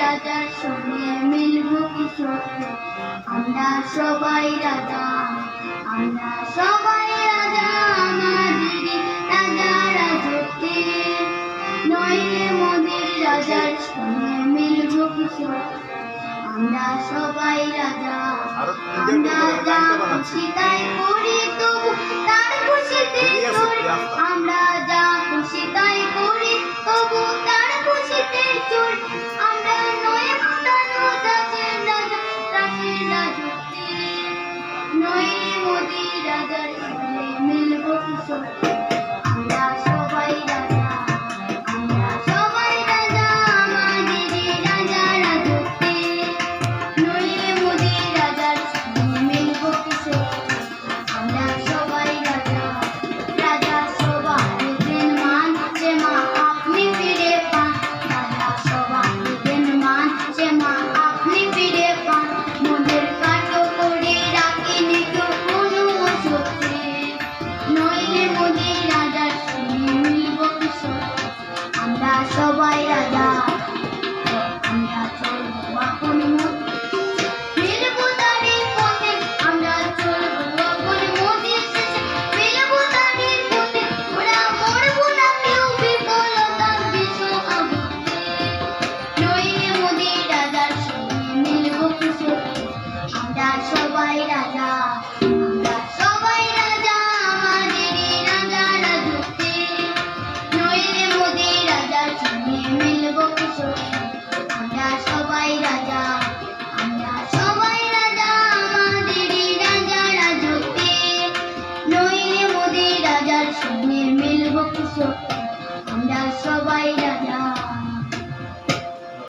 রাজার সঙ্গে মিলব কিশোর। আমরা সবাই রাজা, আমরা সবাই রাজা, আমাদেরই রাজা রাজত্বে। নইলে মোদের রাজার সঙ্গে মিলব কিশোর। আমরা সবাই রাজা, আমরা যা খুশি তাই করি, তবু তার খুশিতে চলি। আমরা যা খুশি তাই করি, তবু তার খুশিতে চলি। আমরা নয় মাতানো দাসের রাজা, দাসের রাজত্বে। নইলে মোদের রাজার সঙ্গে মিলব কিশোর। আমরা সবাই রাজা, আমরা সবাই রাজা, আমাদেরই রাজা রাজত্বে। নইলে মোদের রাজার সঙ্গে মিলব কিশোর। আমরা সবাই রাজা, রাজা সবার দেন মান, যে মা আপনি ফিরে পান। রাজা সবার দেন মান, যে মা আপনি ফিরে পান। মোদের কাটো করে রাখিনি তো কোনো সত্যি। নইলে মোদের রাজার সঙ্গে মিলব কিশোর। আমরা সবাই রাজা, আমরা চলবো আপন মতে, মিলবো তারই পথে। আমরা চলবো আপন মতে, শেষে মিলবো তারই পথে। ওরা মরবো না কেউ বিফলতার বিষ আঘাতে। নইলে মোদের রাজার সঙ্গে মিলব কিশোর। আমরা সবাই রাজা, আমরা সবাই রাজা, আমাদেরই রাজা রাজত্বে। নইলে মোদের রাজার সঙ্গে মিলব কিশোর। আমরা সবাই রাজা, আমরা সবাই রাজা, আমাদেরই রাজা রাজত্বে। নইলে মোদের রাজার সঙ্গে মিলব কিশোর।